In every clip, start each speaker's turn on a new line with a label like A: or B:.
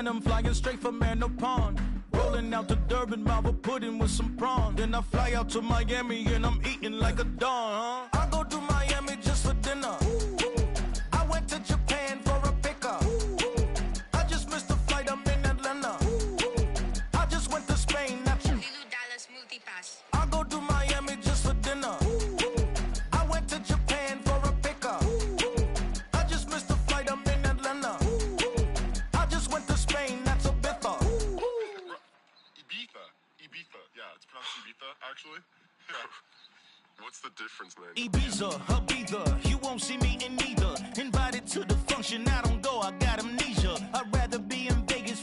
A: phantom flying straight from Pond. Rolling out to Durban, Marvel pudding with some prawn. Then I fly out to Miami and I'm eating like a don, huh? I go to Miami just for dinner. I went to Japan for a pickup. I just missed the flight, I'm in Atlanta. I just went to Spain, that's Dallas multipass. I go to Miami just for dinner. I went to Japan for a pickup. I just missed the flight, I'm in Atlanta. I just went to Spain, that's a bither.
B: Ibiza. Yeah, it's pronounced Ibiza, actually. Yeah. What's the difference, man?
A: Ibiza, Ibiza, you won't see me in neither. Invited to the function, I don't go, I got amnesia. I'd rather be in Vegas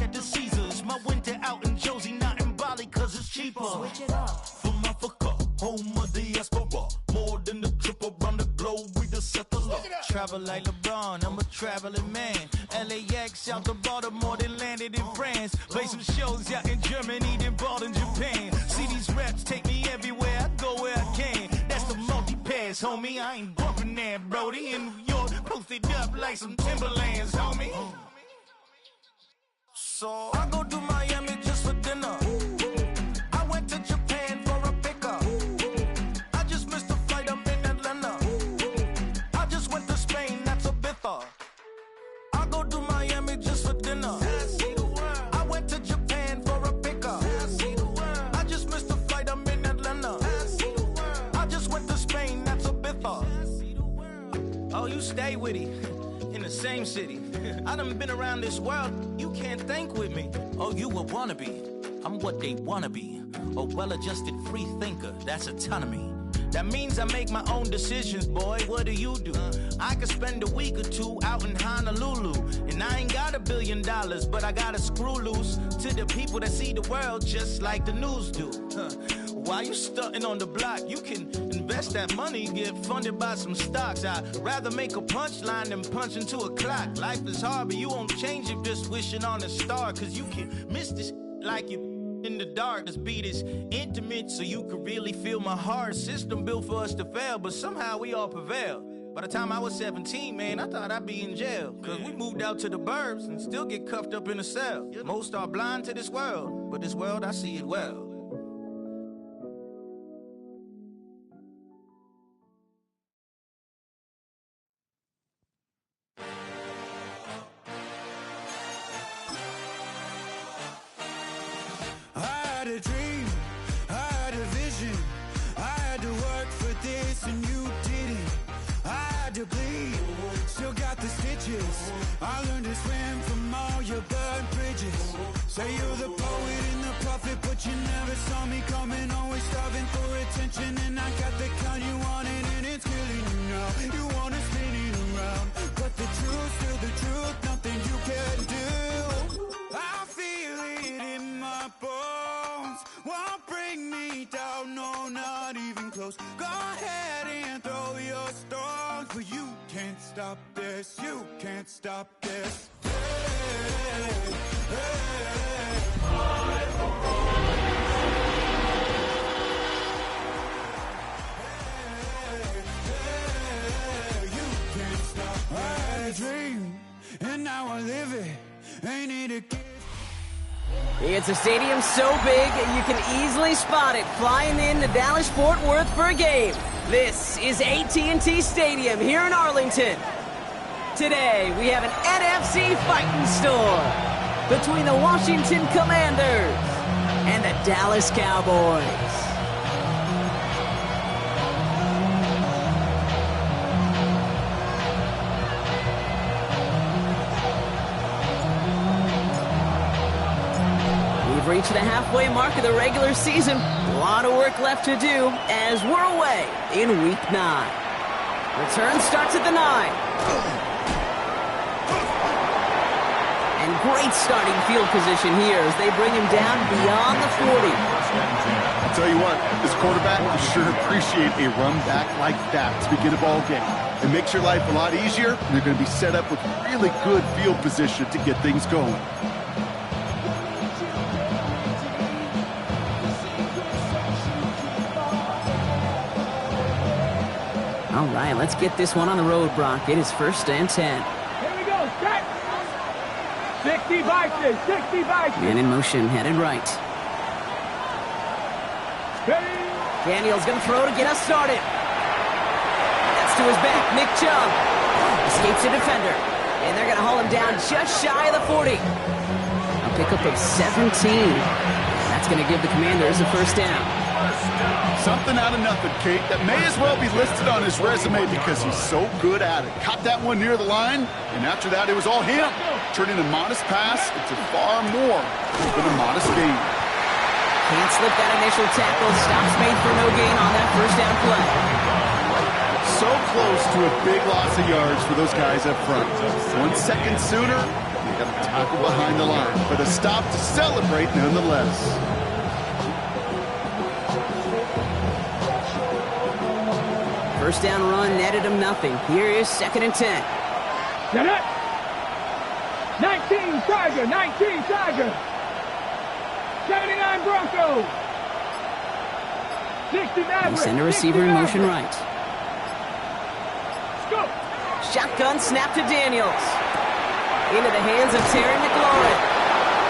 A: at the Caesars. My winter out in Josie, not in Bali, cause it's cheaper. Switch it up. From Africa, home of the diaspora. More than the trip around the globe, we just set the law. Travel like LeBron, I'm a traveling man. LAX out to Baltimore, then landed in France. Play some shows out in Germany, then bought in Japan. See these reps take me everywhere, I go where I can. That's the multi-pass, homie, I ain't bumping that, Brody. In New York, posted up like some Timberlands, homie. So I go to Miami just for dinner. I went to Japan for a pickup. I just missed the flight, I'm in Atlanta. I just went to Spain, that's a bither. I go to Miami just for dinner. I went to Japan for a pickup. I just missed the flight, I'm in Atlanta. I just went to Spain, that's a bither. Oh, you stay with it. In the same city. I done been around this world, you can't think with me. Oh, you a wannabe, I'm what they wanna be. A well-adjusted free thinker, that's autonomy. That means I make my own decisions, boy, what do you do? I could spend a week or two out in Honolulu. And I ain't got $1 billion, but I got a screw loose to the people that see the world just like the news do. While you stunting on the block, you can invest that money, get funded by some stocks. I'd rather make a punchline than punch into a clock. Life is hard, but you won't change it just wishing on a star. Cause you can miss this like you in the dark. This beat is intimate, so you can really feel my heart. System built for us to fail, but somehow we all prevail. By the time I was 17, man, I thought I'd be in jail. Cause we moved out to the burbs and still get cuffed up in a cell. Most are blind to this world, but this world, I see it well.
C: I learned to swim from all your burnt bridges. Say you're the poet and the prophet, but you never saw me coming. Always starving for attention, and I got the kind you wanted, and it's killing you now. You wanna spin it around, but the truth's still the truth. Nothing you can do. I feel it in my bones. Won't bring me down, no, not even close. Go ahead and throw your stones, but you can't stop this. You can't stop this. Hey, hey, hey, you can't stop. I had a dream, and now I live it. Ain't it a gift?
D: It's a stadium so big you can easily spot it flying in to Dallas-Fort Worth for a game. This is AT&T Stadium here in Arlington. Today, we have an NFC fighting storm between the Washington Commanders and the Dallas Cowboys. We've reached the halfway mark of the regular season. A lot of work left to do as we're away in Week 9. Return starts at the 9. And great starting field position here as they bring him down beyond the 40.
B: I'll tell you what, this quarterback will sure appreciate a run back like that to begin a ball game. It makes your life a lot easier, and you're going to be set up with really good field position to get things going.
D: All right, let's get this one on the road, Brock. It is 1st and 10.
E: Here we go. Set. 6.
D: Man in motion, headed right. Daniels gonna throw to get us started. That's to his back, Nick Chubb. Escapes a defender. And they're gonna haul him down just shy of the 40. A pickup of 17. That's gonna give the Commanders a first down.
B: Something out of nothing, Kate. That may as well be listed on his resume because he's so good at it. Caught that one near the line, and after that, it was all him. Turning a modest pass into far more than a modest gain.
D: Can't slip that initial tackle. Stops made for no gain on that first down play.
B: So close to a big loss of yards for those guys up front. 1 second sooner, they got a tackle behind the line, but a stop to celebrate nonetheless.
D: First down run netted him nothing. Here is 2nd and 10.
E: Get it! 19 Tiger, 19 Tiger. 79 Broncos. 69.
D: They send a receiver in motion right.
E: Go.
D: Shotgun snap to Daniels. Into the hands of Terry McLaurin.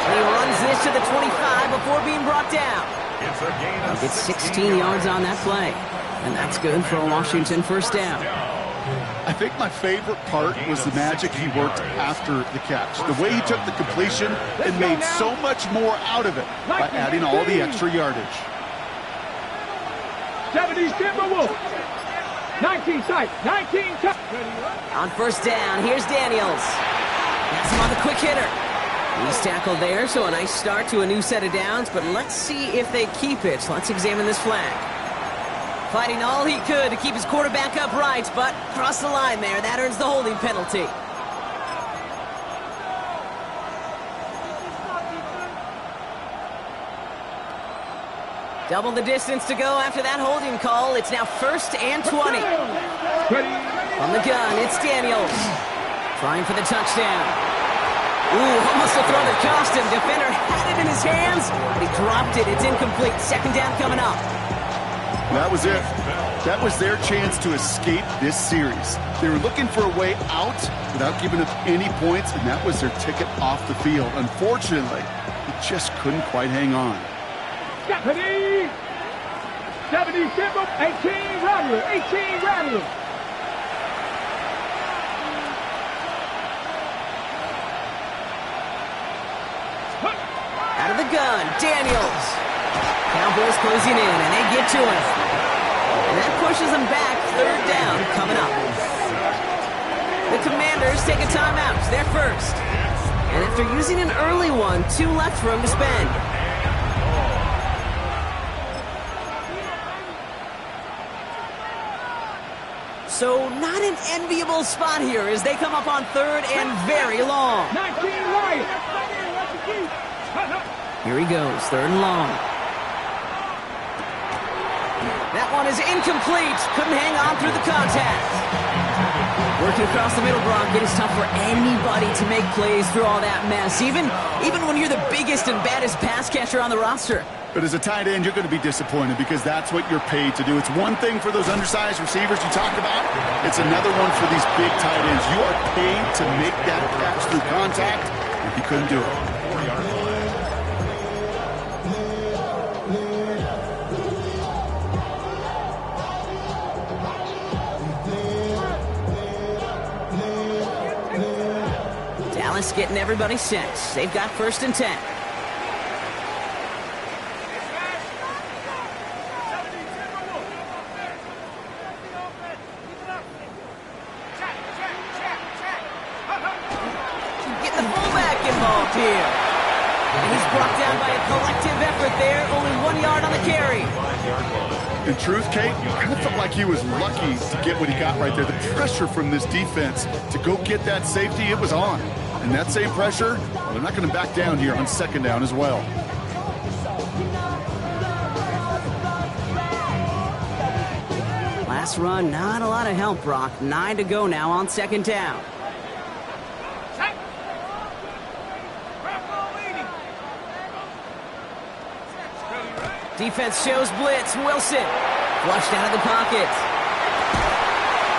D: And he runs this to the 25 before being brought down. Gets 16 yards on that play. And that's good for a Washington first down.
B: I think my favorite part was the magic he worked after the catch. The way he took the completion and made so much more out of it by adding all the extra yardage.
E: 70 Timberwolves. 19 tight. 19 tight.
D: On first down, here's Daniels. That's him on the quick hitter. He's tackled there, so a nice start to a new set of downs, but let's see if they keep it. Let's examine this flag. Fighting all he could to keep his quarterback upright, but crossed the line there. That earns the holding penalty. Double the distance to go after that holding call. It's now 1st and 20. From the gun, it's Daniels. Trying for the touchdown. Ooh, almost a throw that cost him. Defender had it in his hands, but he dropped it. It's incomplete. 2nd down coming up.
B: That was it. That was their chance to escape this series. They were looking for a way out without giving up any points, and that was their ticket off the field. Unfortunately, they just couldn't quite hang on.
E: 70 Timber, 18 Rattler, 18 Rattler.
D: Out of the gun, Daniels. Cowboys closing in, and they get to him. And that pushes them back. 3rd down coming up. The Commanders take a timeout. They're first. And after using an early one, 2 left for him to spend. So not an enviable spot here as they come up on 3rd and very long.
E: 19 right.
D: Here he goes, 3rd and long. That one is incomplete. Couldn't hang on through the contact. Working across the middle, Brock, it is tough for anybody to make plays through all that mess, even when you're the biggest and baddest pass catcher on the roster.
B: But as a tight end, you're going to be disappointed because that's what you're paid to do. It's one thing for those undersized receivers you talked about. It's another one for these big tight ends. You are paid to make that catch through contact, and you couldn't do it.
D: Dallas getting everybody set. They've got 1st and 10. Getting the fullback involved here. And he's brought down by a collective effort there. Only 1 yard on the carry.
B: In truth, Kate, I kind of felt like he was lucky to get what he got right there. The pressure from this defense to go get that safety, it was on. And that same pressure, well, they're not going to back down here on 2nd down as well.
D: Last run, not a lot of help, Brock. 9 to go now on 2nd down. Defense shows blitz. Wilson flushed out of the pocket.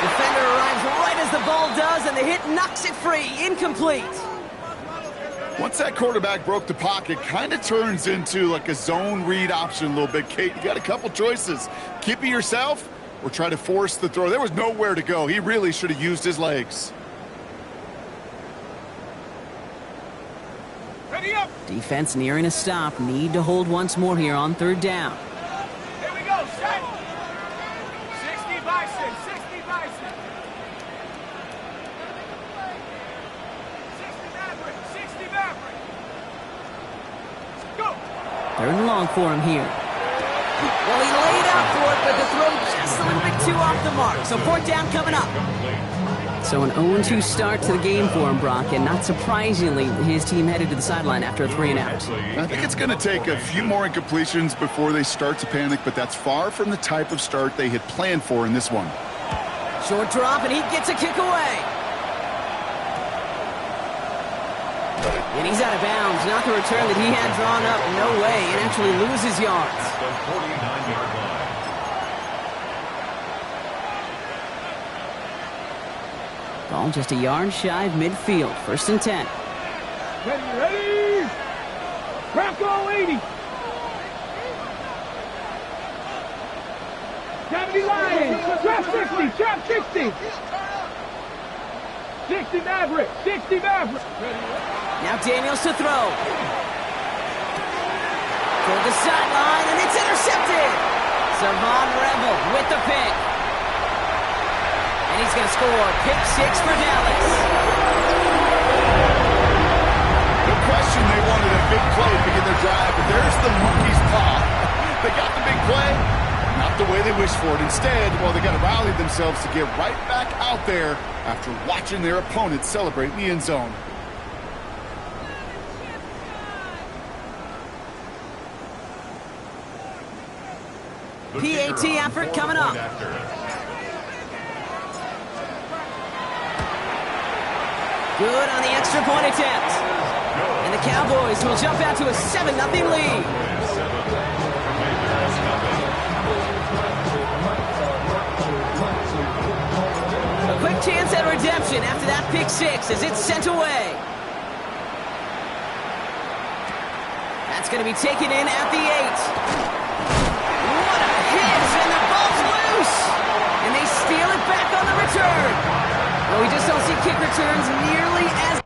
D: Defender arrives right as the ball does, and the hit knocks it free. Incomplete.
B: Once that quarterback broke the pocket, kind of turns into like a zone read option a little bit. Kate, you got a couple choices. Keep it yourself or try to force the throw. There was nowhere to go. He really should have used his legs.
E: Ready up.
D: Defense nearing a stop. Need to hold once more here on 3rd down.
E: Here we go. Set. 60 Bison. 60 Bison. 60 Maverick. 60 Maverick. Go.
D: 3rd and long for him here. Well, he laid out for it, but the throw just a little bit too off the mark. So 4th down coming up. So an 0-2 start to the game for him, Brock, and not surprisingly, his team headed to the sideline after a 3-and-out.
B: I think it's going to take a few more incompletions before they start to panic, but that's far from the type of start they had planned for in this one.
D: Short drop, and he gets a kick away. And he's out of bounds. Not the return that he had drawn up. No way. And actually loses yards.
F: The 49-yard line.
D: Ball just a yard shy of midfield. 1st and 10.
E: Ready. Bronco 80. 70 Lions. Trap 60. Trap 60. 60 Maverick. 60 Maverick.
D: Now Daniels to throw. Toward the sideline, and it's intercepted. Savon Rebel with the pick. And he's going to score. Pick 6 for Dallas.
B: No question they wanted a big play to begin their drive, but there's the monkey's paw. They got the big play, not the way they wished for it. Instead, well, they got to rally themselves to get right back out there after watching their opponent celebrate in the end zone.
D: PAT effort coming up. Good on the extra point attempt. And the Cowboys will jump out to a 7-0 lead. A quick chance at redemption after that pick 6 as it's sent away. That's going to be taken in at the 8. What a hit, and the ball's loose. And they steal it back on the return. Well, we just don't see kick returns nearly as...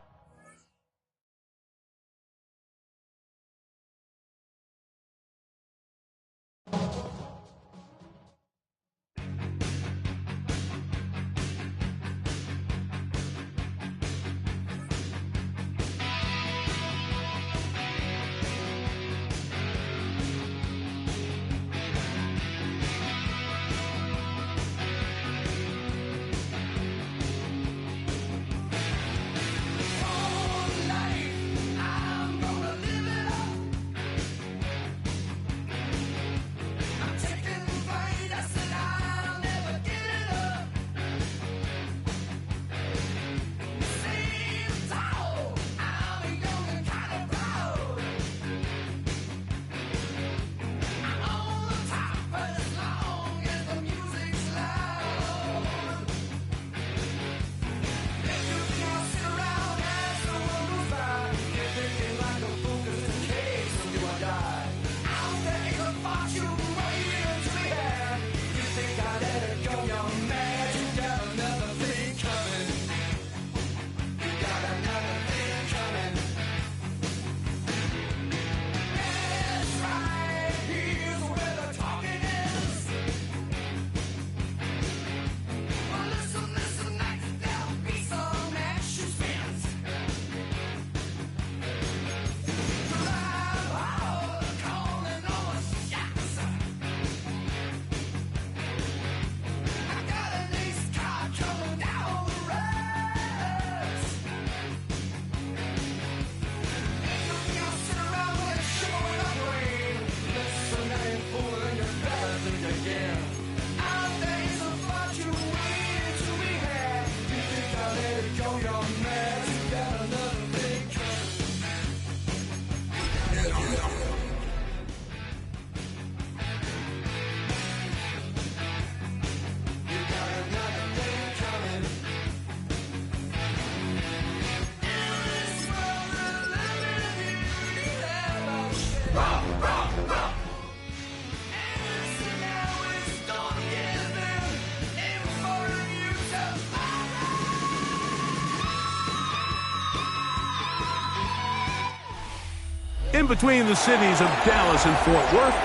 G: In between the cities of Dallas and Fort Worth,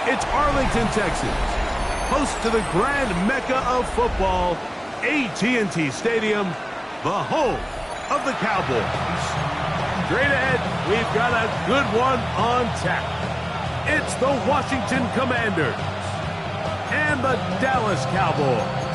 G: it's Arlington, Texas, host to the grand mecca of football, AT&T Stadium, the home of the Cowboys. Straight ahead, we've got a good one on tap. It's the Washington Commanders and the Dallas Cowboys.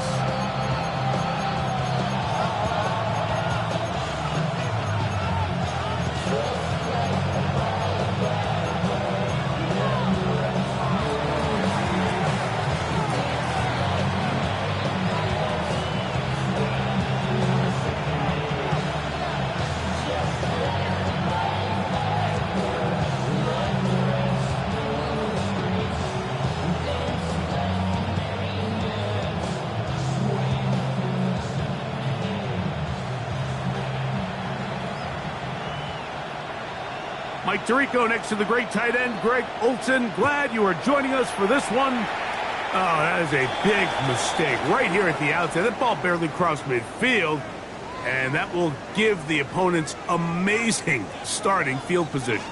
G: Mike Tirico next to the great tight end, Greg Olsen. Glad you are joining us for this one. Oh, that is a big mistake right here at the outset. That ball barely crossed midfield, and that will give the opponents amazing starting field position.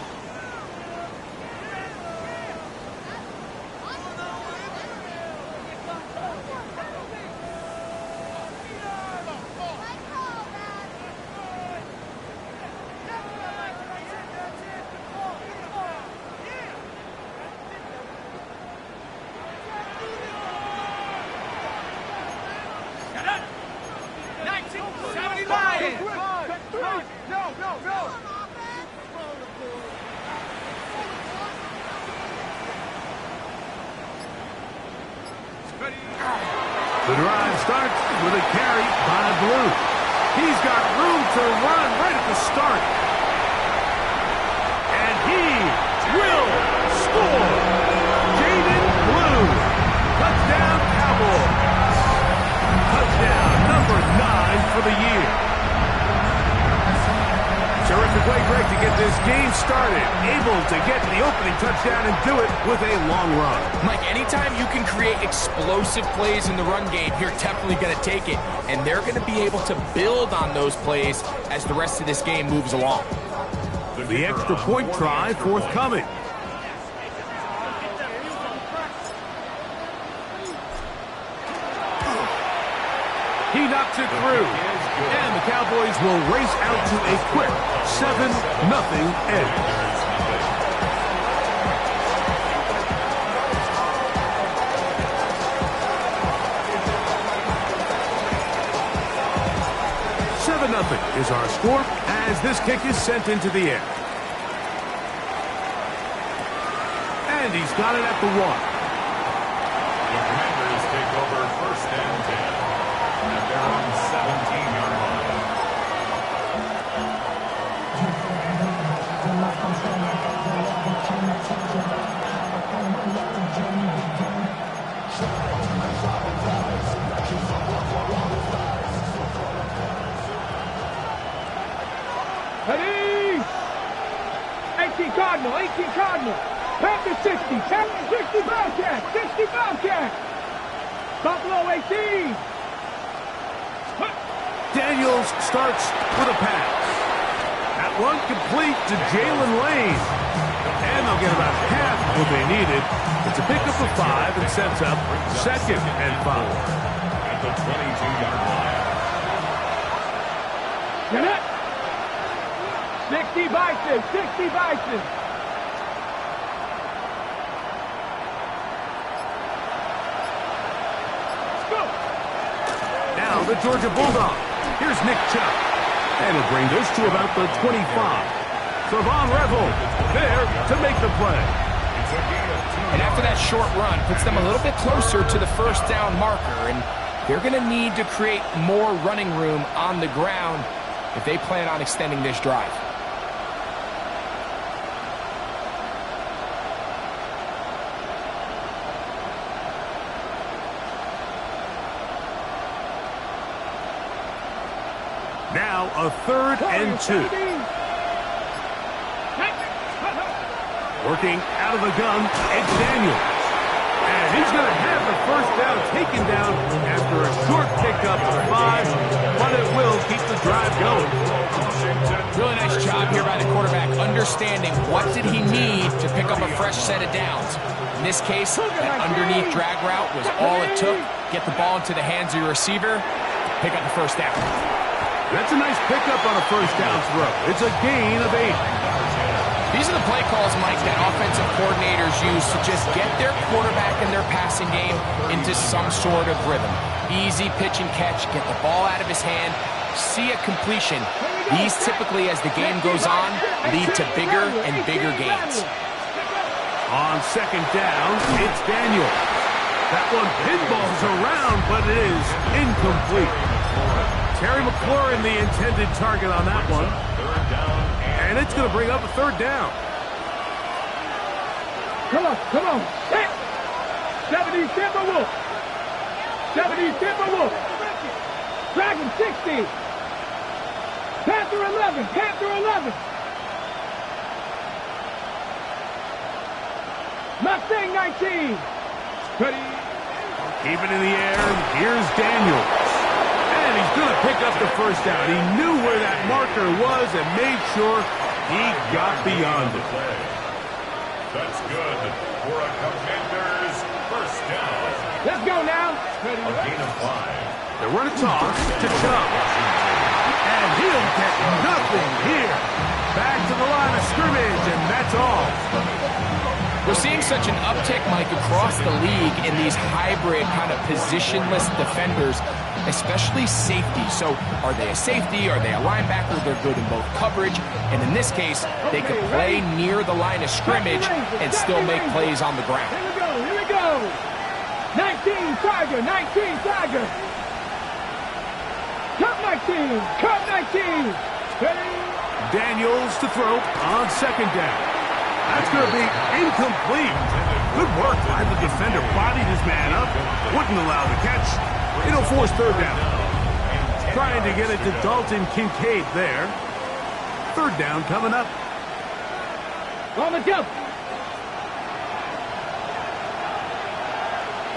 G: The drive starts with a carry by Blue. He's got room to run right at the start. And he will score. Jaden Blue. Touchdown, Cowboys. Touchdown number 9 for the year. Terrific way, Greg, to get this game started. Able to get the opening touchdown and do it with a long run.
H: Mike, anytime you can create explosive plays in the run game, you're definitely going to take it. And they're going to be able to build on those plays as the rest of this game moves along.
G: The extra point try forthcoming. He knocks it through. And the Cowboys will race out to a quick 7-0 edge. Nothing is our score as this kick is sent into the air. And he's got it at the 1.
F: The Commanders take over 1st and 10 at their own 17-yard line.
E: Ready? 18 Cardinal, 18 Cardinal. Panther 60, 60 Bobcat, 60 Bobcat. Buffalo 18.
G: Daniels starts with a pass. That one complete to Jalen Lane. And they'll get about half what they needed. It's a pickup of 5 and sets up 2nd and 5.
F: At the 22-yard line.
E: Get it? 60 Bison, 60 Bison. Let's go.
G: Now the Georgia Bulldog. Here's Nick Chubb. And he'll bring this to about the 25. Trevon Revel there to make the play.
H: And after that short run, puts them a little bit closer to the 1st down marker. And they're going to need to create more running room on the ground if they plan on extending this drive.
G: Now a 3rd and 2. Working out of the gun, it's Daniels. And he's going to have the 1st down taken down after a short pickup of 5, but it will keep the drive going.
H: Really nice job here by the quarterback, understanding what did he need to pick up a fresh set of downs. In this case, that underneath drag route was all it took. Get the ball into the hands of your receiver, pick up the first down.
G: That's a nice pickup on a first down throw. It's a gain of 8.
H: These are the play calls, Mike, that offensive coordinators use to just get their quarterback and their passing game into some sort of rhythm. Easy pitch and catch, get the ball out of his hand, see a completion. These typically, as the game goes on, lead to bigger and bigger gains.
G: On second down, it's Daniel. That one pinballs around, but it is incomplete. Terry McLaurin, the intended target on that one. And it's going to bring up a third down.
E: Come on. Hit. 70 Timberwolf. 70 Timberwolf. Dragon 60. Panther 11. Mustang 19. Ready.
G: Keep it in the air. Here's Daniels. And he's going to pick up the first down. He knew where that marker was and made sure he got beyond it.
F: That's good for a Commanders first down.
E: Let's go now. Ready.
F: A gain of 5.
G: They run a toss to Chubb. And he'll get nothing here. Back to the line of scrimmage, and that's all.
H: We're seeing such an uptick, Mike, across the league in these hybrid kind of positionless defenders, especially safety. So are they a safety? Are they a linebacker? They're good in both coverage. And in this case, they can play near the line of scrimmage and still make plays on the ground.
E: Here we go. 19 Tiger. Cup 19. Ready.
G: Daniels to throw on second down. That's going to be incomplete. Good work by the defender. Bodied his man up. Wouldn't allow the catch. It'll force third down. Trying to get it to Dalton Kincaid there. Third down coming up.
E: On the jump.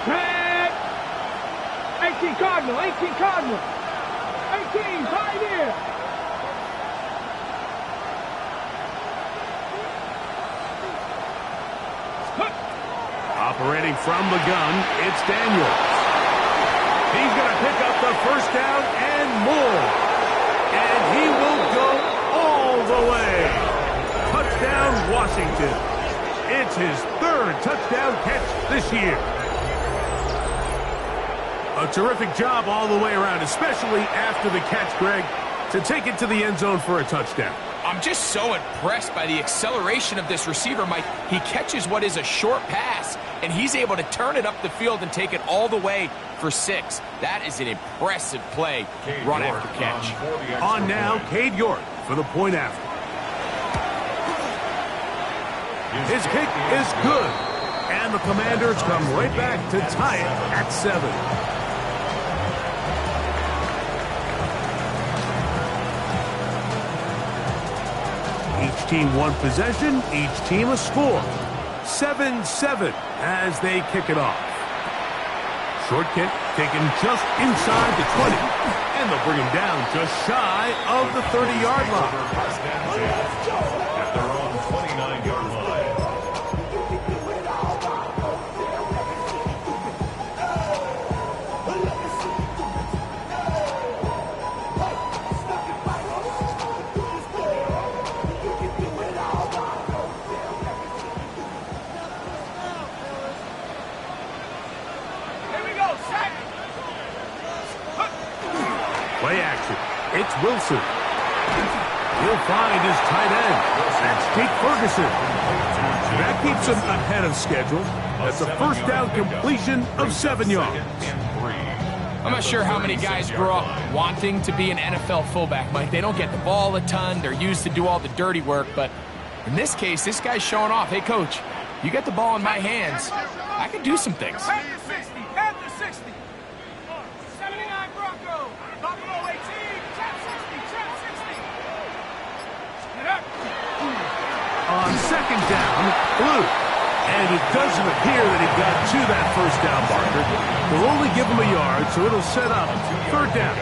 E: Red. 18 Cardinal. 18 Pioneer.
G: Operating from the gun, it's Daniels. He's going to pick up the first down and more. And he will go all the way. Touchdown, Washington. It's his third touchdown catch this year. A terrific job all the way around, especially after the catch, Greg, to take it to the end zone for a touchdown.
H: I'm just so impressed by the acceleration of this receiver, Mike. He catches what is a short pass, and he's able to turn it up the field and take it all the way for 6. That is an impressive play, run after catch.
G: On now, Cade York for the point after. His kick is good, and the Commanders come right back to tie it at 7. Each team one possession, each team a score. 7-7 as they kick it off. Short kick taken just inside the 20. And they'll bring him down just shy of the 30-yard line.
F: At their own 29-yard line.
G: Play action. It's Wilson. He'll find his tight end. That's Jake Ferguson. That keeps him ahead of schedule. That's a first down completion of 7 yards.
H: I'm not sure how many guys grow up wanting to be an NFL fullback, Mike. They don't get the ball a ton. They're used to do all the dirty work. But in this case, this guy's showing off. Hey, coach, you get the ball in my hands. I can do some things.
E: Panther 60. 79 Bronco. Buffalo 18. Trap 60. Get up.
G: On second down, Blue. And it doesn't appear that he got to that first down marker. They'll only give him a yard, so it'll set up third down.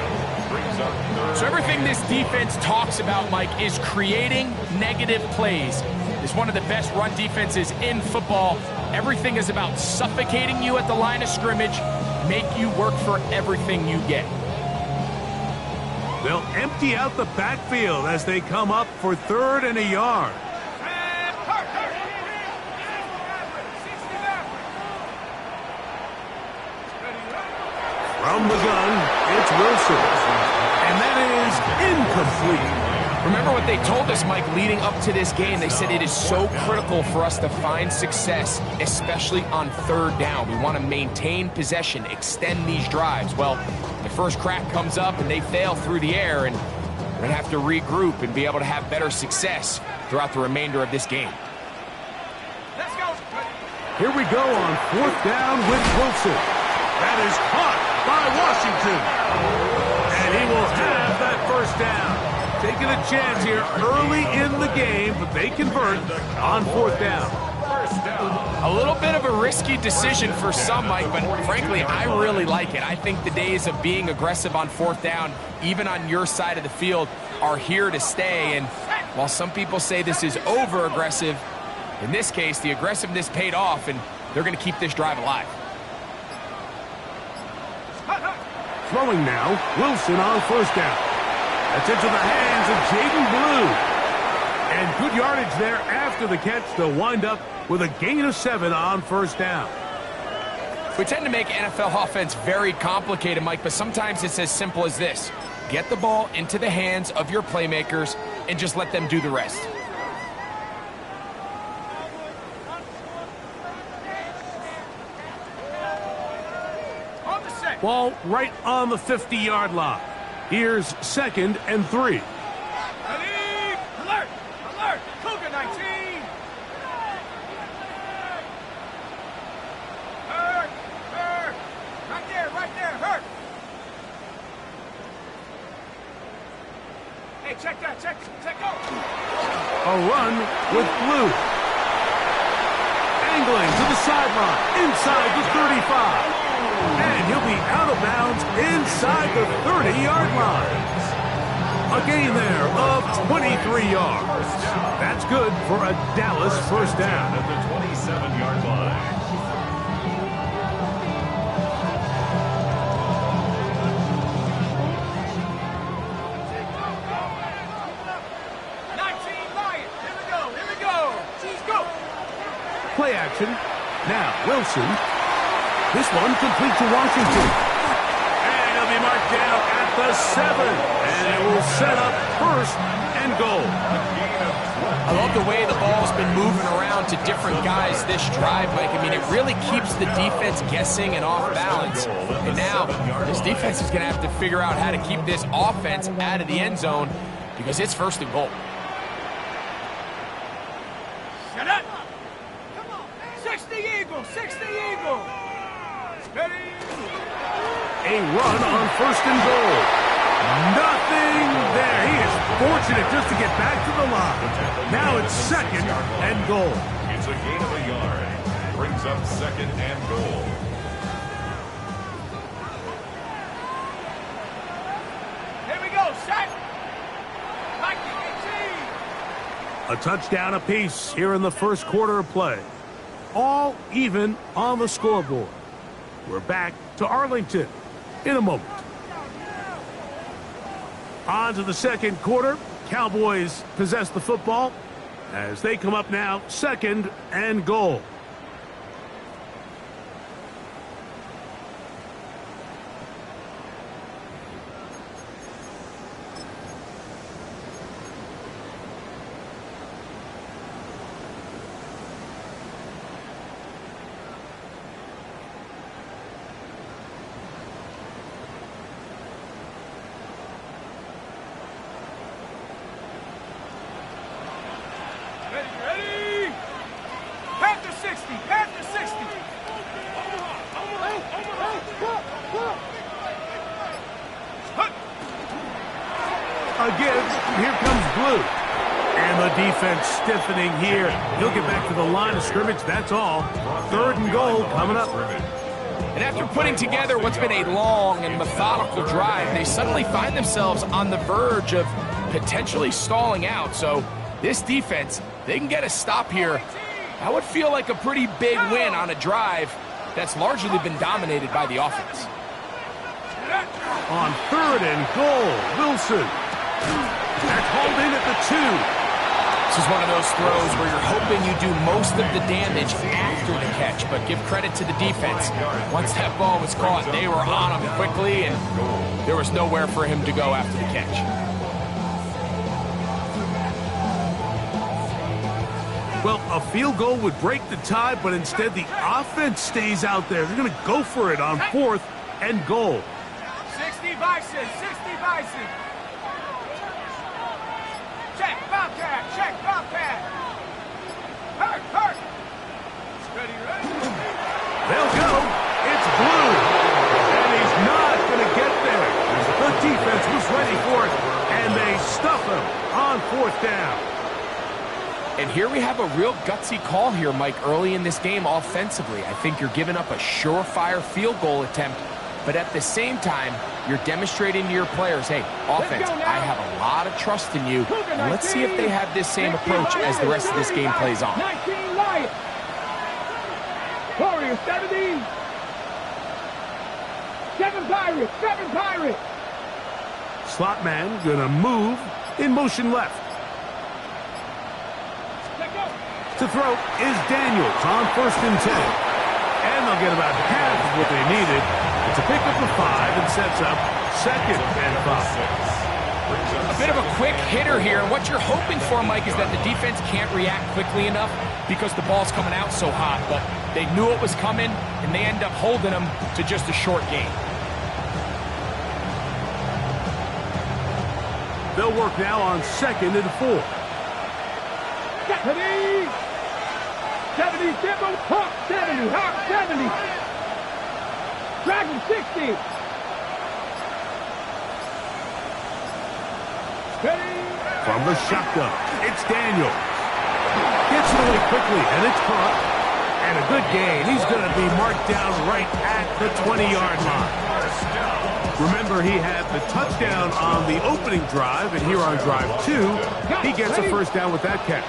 F: brings up third.
H: So everything this defense talks about, Mike, is creating negative plays. It's one of the best run defenses in football. Everything is about suffocating you at the line of scrimmage, make you work for everything you get.
G: They'll empty out the backfield as they come up for 3rd and a yard. From the gun, it's Wilson. And that is incomplete.
H: Remember what they told us, Mike, leading up to this game. They said it is so critical for us to find success, especially on 3rd down. We want to maintain possession, extend these drives. Well, the first crack comes up and they fail through the air, and we're going to have to regroup and be able to have better success throughout the remainder of this game.
E: Let's go.
G: Here we go on 4th down with Wilson. That is caught by Washington. And he will have that first down. Taking a chance here early in the game, but they convert on 4th down.
H: A little bit of a risky decision for some, Mike, but frankly, I really like it. I think the days of being aggressive on 4th down, even on your side of the field, are here to stay. And while some people say this is over-aggressive, in this case, the aggressiveness paid off, and they're going to keep this drive alive.
G: Throwing now, Wilson on 1st down. That's into the hands of Jaden Blue. And good yardage there after the catch. They'll wind up with a gain of 7 on 1st down.
H: We tend to make NFL offense very complicated, Mike, but sometimes it's as simple as this. Get the ball into the hands of your playmakers and just let them do the rest.
G: Ball right on the 50-yard line. Here's 2nd and 3.
E: Ready? Alert! Alert! Cougar 19! Hurt! Hurt! Right there, hurt! Hey, check that, check go!
G: A run with Blue. Angling to the sideline, inside the 35. And he'll be out of bounds inside the 30-yard line. A gain there of 23 yards. That's good for a Dallas first down.
F: At the 27-yard line.
E: Here we go! Let's go!
G: Play action. Now Wilson. This one complete to Washington. And he'll be marked down at the 7. And it will set up 1st and goal.
H: I love the way the ball's been moving around to different guys this drive, Mike. I mean, it really keeps the defense guessing and off balance. And now, this defense is going to have to figure out how to keep this offense out of the end zone because it's 1st and goal.
E: Shut up! Come on! 60 Eagle! 60 Eagle! Ready?
G: A run on 1st and goal. Nothing there. He is fortunate just to get back to the line. Now it's 2nd and goal.
F: It's a gain of a yard. Brings up 2nd and goal.
E: Here we go, set! Like the 18!
G: A touchdown apiece here in the 1st quarter of play. All even on the scoreboard. We're back to Arlington in a moment. On to the 2nd quarter. Cowboys possess the football as they come up now 2nd and goal.
E: Ready? Panther 60! Panther 60!
G: Again, here comes Blue. And the defense stiffening here. He'll get back to the line of scrimmage, that's all. 3rd and goal coming up.
H: And after putting together what's been a long and methodical drive, they suddenly find themselves on the verge of potentially stalling out. So this defense, they can get a stop here. That would feel like a pretty big win on a drive that's largely been dominated by the offense.
G: On 3rd and goal, Wilson. That's hauled in at the 2.
H: This is one of those throws where you're hoping you do most of the damage after the catch, but give credit to the defense. Once that ball was caught, they were on him quickly, and there was nowhere for him to go after the catch.
G: Well, a field goal would break the tie, but instead the offense stays out there. They're going to go for it on 4th and goal.
E: 60 Bison, 60 Bison. Check, Bobcat, check, Bobcat. Hurt. Ready.
G: They'll go. It's Blue. And he's not going to get there. The defense was ready for it, and they stuff him on 4th down.
H: And here we have a real gutsy call here, Mike, early in this game offensively. I think you're giving up a surefire field goal attempt, but at the same time, you're demonstrating to your players, hey, offense, I have a lot of trust in you, and let's see if they have this same approach as the rest of this game plays on.
E: 19 Lions. Warriors, 70. 7 Pirates.
G: Slot man gonna move in motion left. To throw is Daniels on 1st and 10. And they'll get about half of what they needed. It's a pickup of 5 and sets up 2nd and 5.
H: A bit of a quick hitter here, and what you're hoping for, Mike, is that the defense can't react quickly enough because the ball's coming out so hot, but they knew it was coming, and they end up holding them to just a short gain.
G: They'll work now on 2nd and 4.
E: 70, Dimble, Hawk 70, Hawk 70. Dragon 60.
G: From the shotgun, it's Daniels. Gets it away quickly, and it's caught. And a good gain. He's going to be marked down right at the 20-yard line. Remember, he had the touchdown on the opening drive, and here on drive 2, he gets a 1st down with that catch.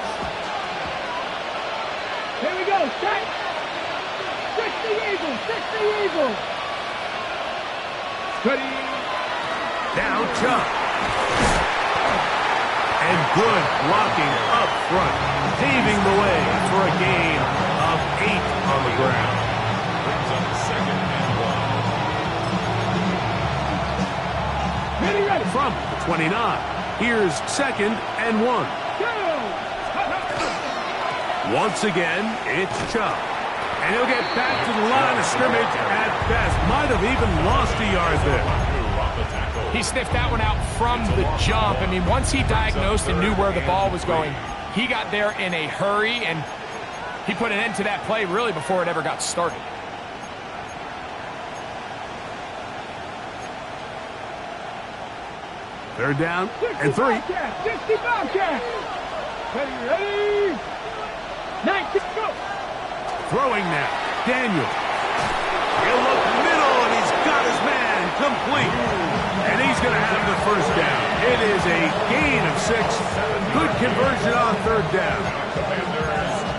E: Here we go, set. 60 Eagles. Ready.
G: Now Chubb. And good blocking up front, paving the way for a gain of 8 on the ground.
F: Brings up 2nd and 1.
E: Ready.
G: From the 29, here's 2nd and 1. Once again, it's Chubb. And he'll get back to the line of scrimmage at best. Might have even lost a yard there.
H: He sniffed that one out from the jump. I mean, once he diagnosed and knew where the ball was going, he got there in a hurry, and he put an end to that play really before it ever got started.
G: Third down and 3.
E: 60 Bobcat. Ready. 19, go.
G: Throwing now, Daniel. He'll look middle, and he's got his man complete. And he's going to have the 1st down. It is a gain of 6. Good conversion on 3rd down.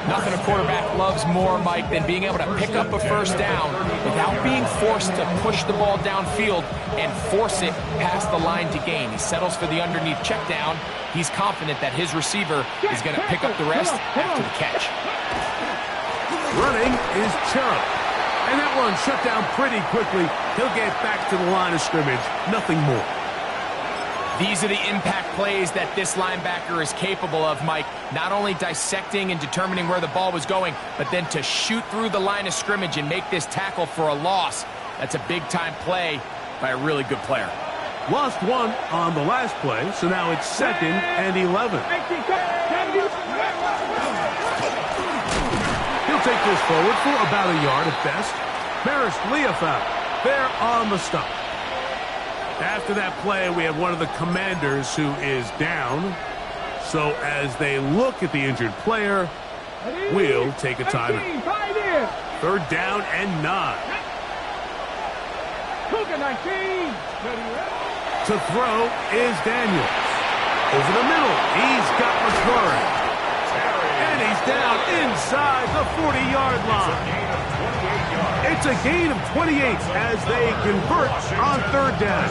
H: Nothing a quarterback loves more, Mike, than being able to pick up a 1st down without being forced to push the ball downfield and force it past the line to gain. He settles for the underneath check down. He's confident that his receiver is going to pick up the rest after the catch.
G: Running is Chubb. And that one shut down pretty quickly. He'll get back to the line of scrimmage. Nothing more.
H: These are the impact plays that this linebacker is capable of, Mike. Not only dissecting and determining where the ball was going, but then to shoot through the line of scrimmage and make this tackle for a loss. That's a big-time play by a really good player.
G: Lost 1 on the last play, so now it's 2nd and 11. He'll take this forward for about a yard at best. Maris Leofau there on the stop. After that play, we have one of the commanders who is down. So as they look at the injured player, we'll take a timeout. 3rd down and 9.
E: Cougar 19.
G: To throw is Daniels. Over the middle, he's got McLaurin. And he's down inside the 40-yard line. It's a gain of 28 as they convert on third down.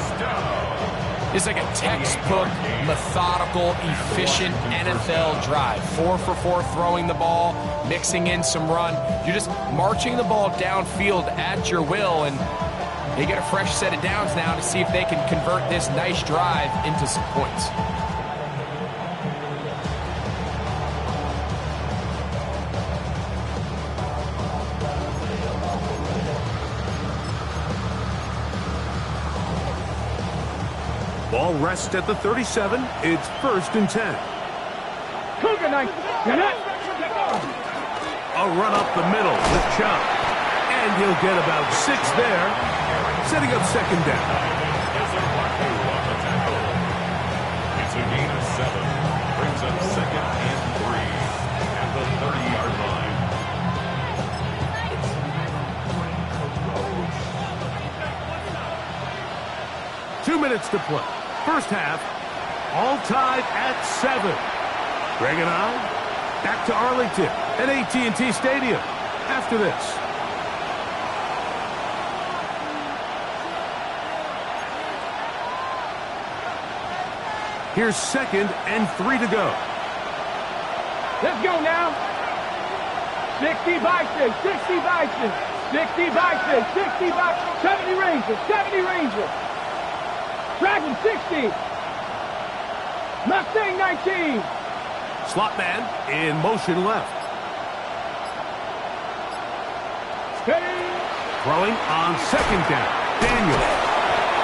H: It's like a textbook, methodical, efficient NFL drive. 4 for 4 throwing the ball, mixing in some run. You're just marching the ball downfield at your will, and they get a fresh set of downs now to see if they can convert this nice drive into some points.
G: Ball rests at the 37. It's 1st and 10.
E: Cougar 19.
G: A run up the middle with Chubb. And he'll get about 6 there, setting up second down.
F: It's a gain of 7. Brings up 2nd and 3 at the 30-yard line.
G: Two minutes to play. First half, all tied at 7. Greg and I, back to Arlington at AT&T Stadium after this. Here's 2nd and 3 to go.
E: Let's go now. 60 Bison, 60 Bison, 60 Bison, 60 Bison, 70 Rangers, 70 Rangers. Dragon 60. Mustang 19.
G: Slot man in motion left.
E: Steady.
G: Throwing on second down. Daniel.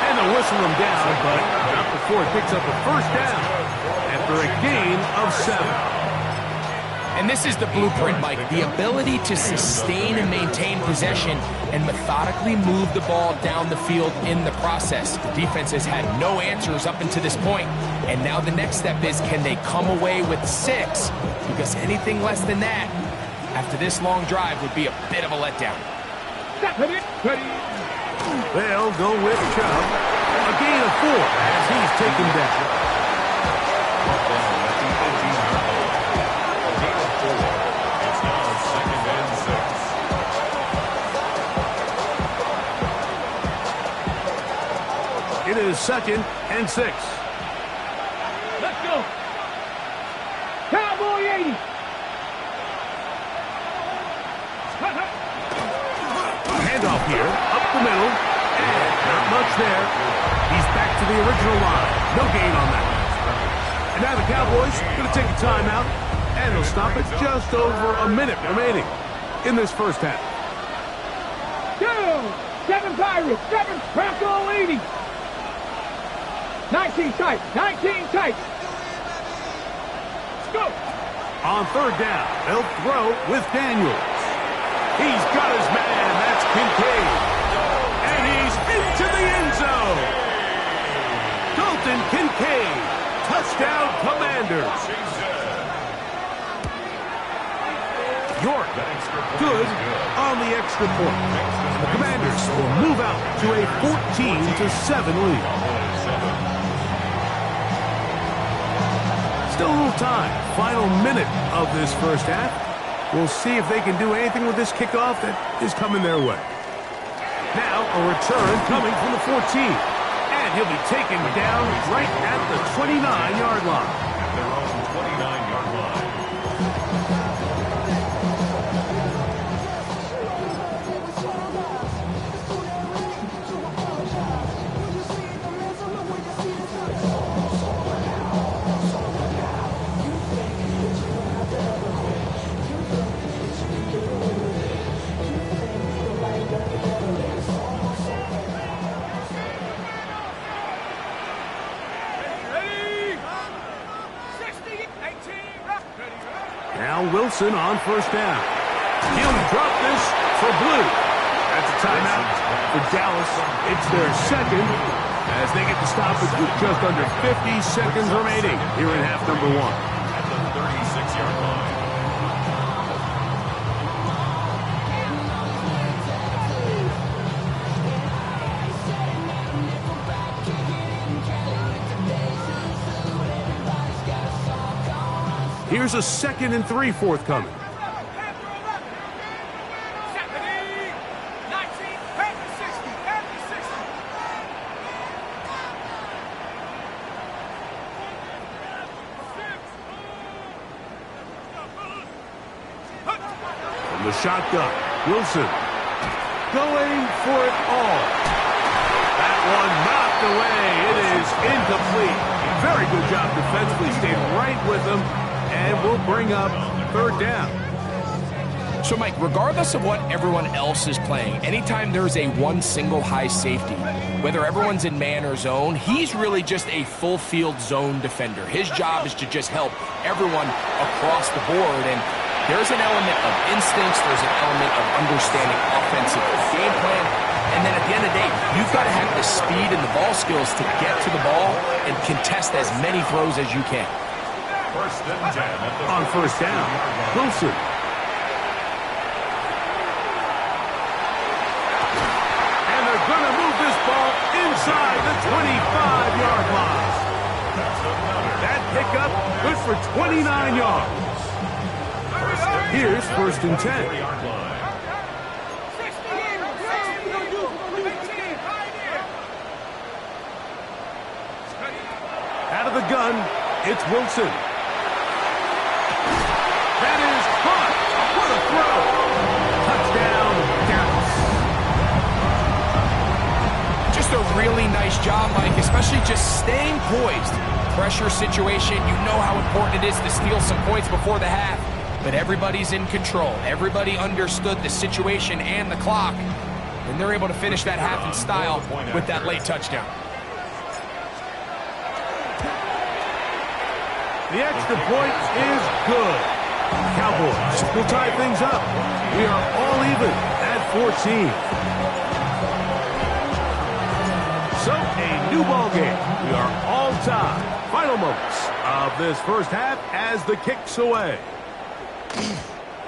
G: And they'll whistle him down, but not before it picks up a first down after a gain of 7.
H: And this is the blueprint, Mike. The ability to sustain and maintain possession and methodically move the ball down the field in the process. The defense has had no answers up until this point, and now the next step is, can they come away with 6? Because anything less than that, after this long drive, would be a bit of a letdown.
G: They'll go with Chubb. A gain of 4 as he's taken down. It is 2nd and 6.
E: Let's go. Cowboy 80.
G: Handoff here, up the middle, and not much there. He's back to the original line. No gain on that. And now the Cowboys going to take a timeout, and they'll stop it just over a minute remaining in this first half.
E: 7 Pirates, 7 Bronco 80. 19 tight, 19 tight. Let's go.
G: On third down, they'll throw with Daniels. He's got his man, that's Kincaid. And he's into the end zone. Dalton Kincaid, touchdown Commanders. York, good on the extra point. The Commanders will move out to a 14-7 lead. Still a little time. Final minute of this first half. We'll see if they can do anything with this kickoff that is coming their way. Now a return coming from the 14. And he'll be taken down right at the 29-yard line.
F: At their own 29-yard line.
G: Now Wilson on first down. He'll drop this for Blue. That's a timeout for Dallas. It's their second as they get the stoppage with just under 50 seconds remaining here in half number 1.
F: At the 36-yard line.
G: Here's a 2nd and 3 forthcoming. From the shotgun, Wilson going for it all. That one knocked away. It is incomplete. Very good job defensively. Stayed right with him, and will bring up 3rd down.
H: So, Mike, regardless of what everyone else is playing, anytime there's a one single high safety, whether everyone's in man or zone, he's really just a full field zone defender. His job is to just help everyone across the board, and there's an element of instincts, there's an element of understanding offensive game plan, and then at the end of the day, you've got to have the speed and the ball skills to get to the ball and contest as many throws as you can.
F: 1st and 10
G: on 1st down, Wilson. And they're going to move this ball inside the 25-yard line. That pickup good for 29 yards. Here's 1st and 10. Out of the gun, it's Wilson. That is caught. What a throw. Touchdown, Dallas.
H: Just a really nice job, Mike, especially just staying poised. Pressure situation, you know how important it is to steal some points before the half. But everybody's in control. Everybody understood the situation and the clock. And they're able to finish that half in style with that late touchdown.
G: The extra point is good. Cowboys will tie things up. We are all even at 14. So, a new ball game. We are all tied. Final moments of this 1st half as the kick's away.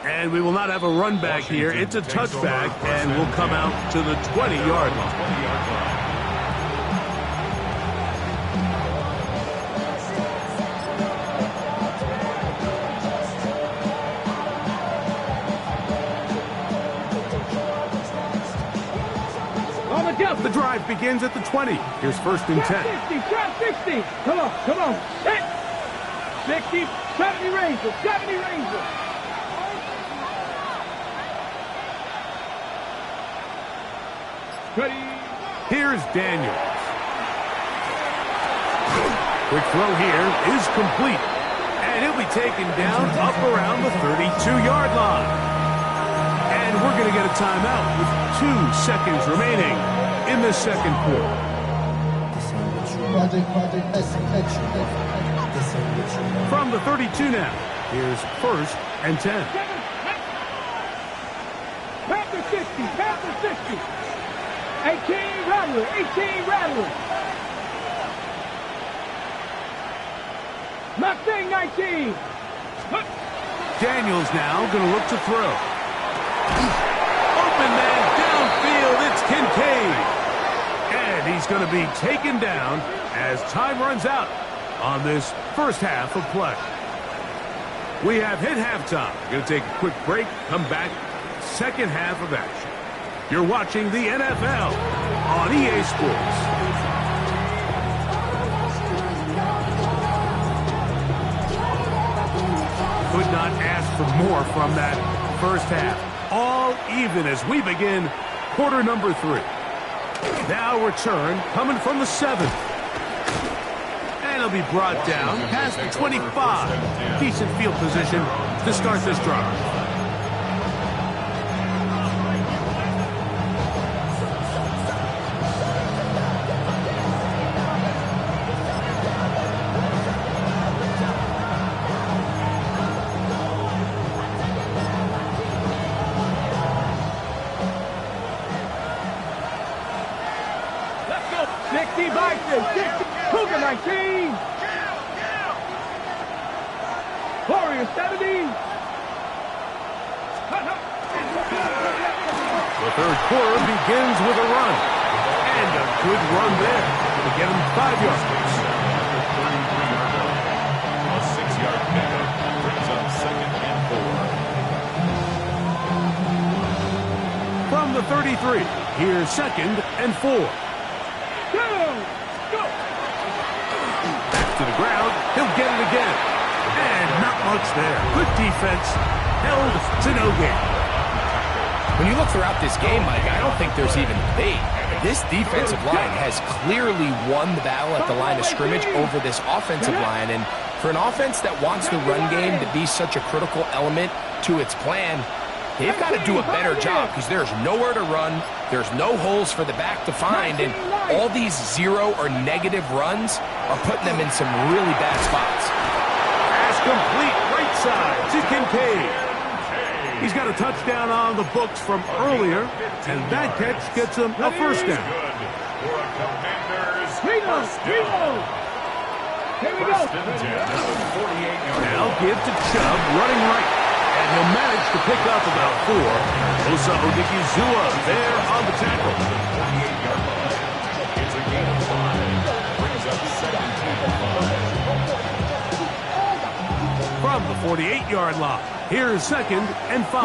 G: And we will not have a run back here. It's a touchback, and will come out to the 20-yard line. The drive begins at the 20. Here's 1st and 10.
E: 60. Come on. Hit. 60, 70 Rangers.
G: Here's Daniels. Quick throw here is complete. And it'll be taken down up around the 32-yard line. And we're going to get a timeout with 2 seconds remaining in the 2nd quarter. From the 32 now, here's 1st and 10.
E: Panther 60. 18 Rattler. Mustang 19.
G: Daniels now going to look to throw. Open man downfield, it's Kincaid. And he's going to be taken down as time runs out on this 1st half of play. We have hit halftime. Going to take a quick break, come back, 2nd half of action. You're watching the NFL on EA Sports. Could not ask for more from that 1st half. All even as we begin quarter number 3. Now return coming from the 7th. And it'll be brought down past the 25. Decent field position to start this drive.
E: Cougar 19. Warrior 70.
G: The 3rd quarter begins with a run. And a good run there to get him 5 yards.
F: A 6-yard pickup.
G: the 33. Here's 2nd and 4. Back to the ground. He'll get it again. And not much there. Good defense. Held to no gain.
H: When you look throughout this game, Mike, I don't think there's even debate. This defensive line has clearly won the battle at the line of scrimmage over this offensive line. And for an offense that wants the run game to be such a critical element to its plan, they've got to do a better job because there's nowhere to run. There's no holes for the back to find. And all these zero or negative runs are putting them in some really bad spots.
G: Pass complete right side to Kincaid. He's got a touchdown on the books from earlier, and that catch gets him a first down.
E: Here we go.
G: Now give to Chubb, running right. And he'll manage to pick up about 4. Osa Odigizua there on the tackle.
F: It's a gain of 5. Brings up 17.
G: From the 48-yard line, here's 2nd and 5.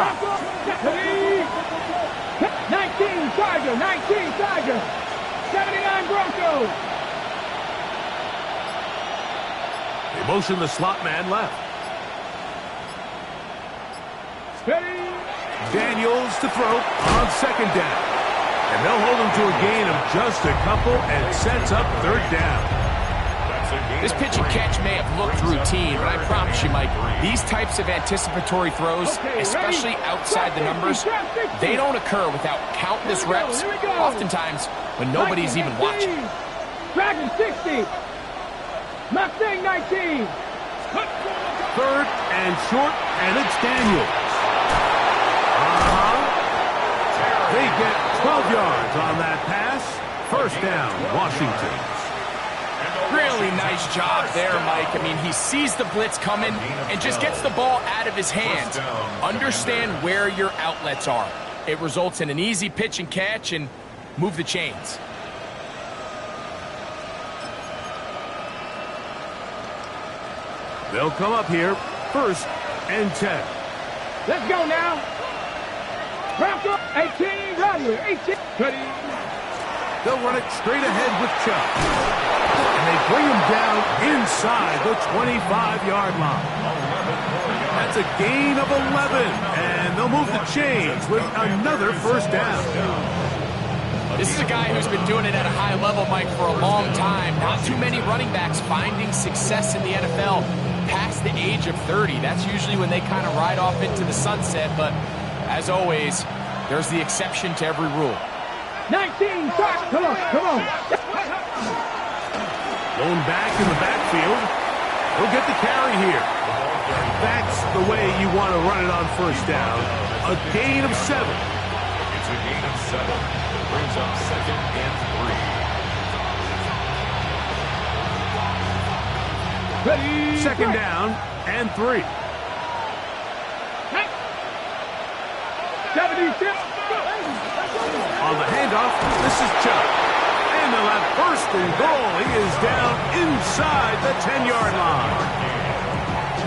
E: 19 Tiger, 19 Tiger, 79 Broncos.
G: They motion the slot man left. Daniels to throw on 2nd down. And they'll hold him to a gain of just a couple and sets up 3rd down.
H: This pitch and catch may have looked routine, but I promise you, Mike, these types of anticipatory throws, especially outside the numbers, they don't occur without countless reps, oftentimes when nobody's even watching.
E: Dragon 60. Mustang 19.
G: 3rd and short, and it's Daniels. They get 12 yards on that pass. First down, Washington.
H: Really nice job there, Mike. I mean, he sees the blitz coming and just gets the ball out of his hands. Understand where your outlets are. It results in an easy pitch and catch and move the chains.
G: They'll come up here, 1st and 10.
E: Let's go now. Bronco 18, right here, 18. Ready.
G: They'll run it straight ahead with Chubb. And they bring him down inside the 25-yard line. That's a gain of 11. And they'll move the chains with another first down.
H: This is a guy who's been doing it at a high level, Mike, for a long time. Not too many running backs finding success in the NFL past the age of 30. That's usually when they kind of ride off into the sunset. But as always, there's the exception to every rule.
E: 19, start. Come on, come on.
G: Going back in the backfield. He'll get the carry here. That's the way you want to run it on first down. A gain of 7.
F: It's a gain of 7. Brings up 2nd and 3.
E: Ready.
G: 2nd down and 3.
E: 76.
G: On the handoff, this is Chubb. And they'll have 1st and goal. He is down inside the 10-yard line.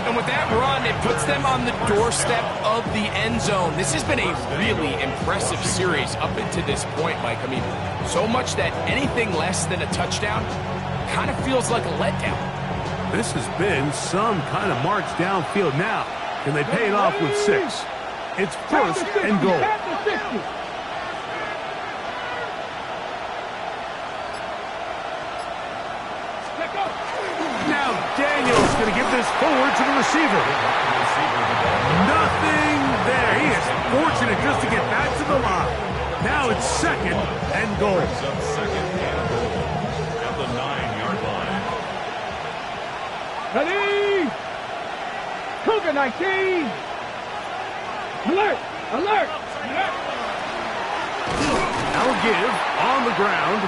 H: And with that run, it puts them on the doorstep of the end zone. This has been a really impressive series up until this point, Mike. I mean, so much that anything less than a touchdown kind of feels like a letdown.
G: This has been some kind of march downfield now. Can they pay it off with 6? It's 1st and goal. Now Daniels going to give this forward to the receiver. Nothing there. He is fortunate just to get back to the line. Now it's 2nd and goal.
F: Brings up 2nd and goal at the 9-yard line.
E: Ready. Cougar 19. Alert! Alert!
G: Now give on the ground.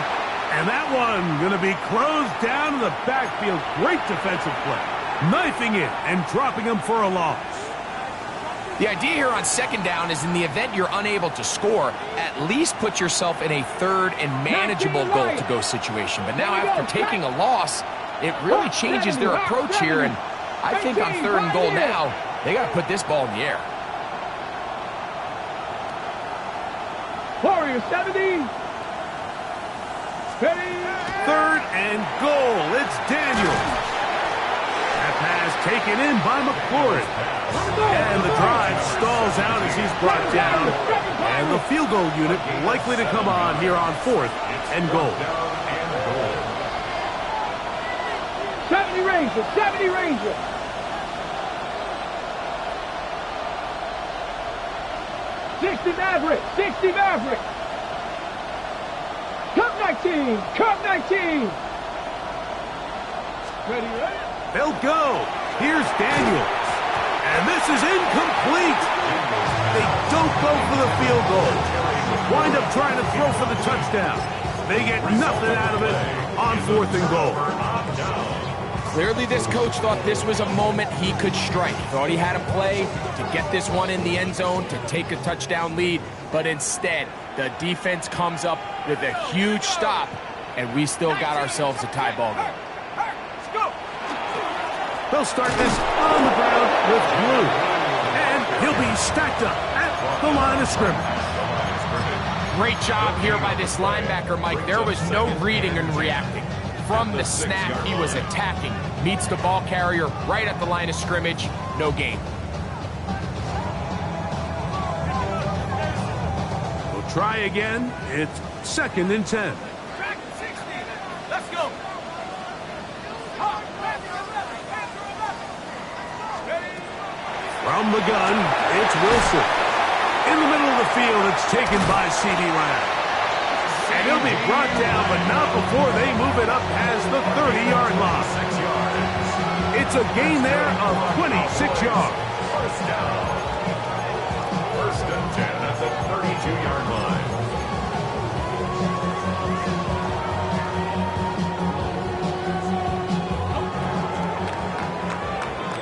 G: And that one going to be closed down in the backfield. Great defensive play. Knifing it and dropping him for a loss.
H: The idea here on 2nd down is in the event you're unable to score, at least put yourself in a 3rd and manageable goal-to-go situation. But now after taking a loss, it really changes their approach here. And I think on 3rd and goal now, they got to put this ball in the air.
E: Warrior 70. Ready.
G: 3rd and goal. It's Daniels. That pass taken in by McLaurin. And the drive stalls out as he's brought down. And the field goal unit likely to come on here on 4th and goal.
E: 70 Rangers, 70 Rangers. Maverick, 60 Maverick. Cup 19, Cup 19. Ready, ready?
G: They'll go. Here's Daniels. And this is incomplete. They don't go for the field goal. Wind up trying to throw for the touchdown. They get nothing out of it on 4th and goal.
H: Clearly, this coach thought this was a moment he could strike. Thought he had a play to get this one in the end zone to take a touchdown lead. But instead, the defense comes up with a huge stop, and we still got ourselves a tie ball game.
G: They'll start this on the ground with Blue. And he'll be stacked up at the line of scrimmage.
H: Great job here by this linebacker, Mike. There was no reading and reacting. From the snap, he was attacking. Meets the ball carrier right at the line of scrimmage. No gain.
G: We'll try again. It's 2nd and 10.
E: Track 60. Let's go.
G: From the gun, it's Wilson. In the middle of the field, it's taken by C.D. Lamb. And he'll be brought down, but not before they move it up past the 30-yard line. It's a gain there of 26 yards.
F: First down. 1st and 10 at the 32-yard line.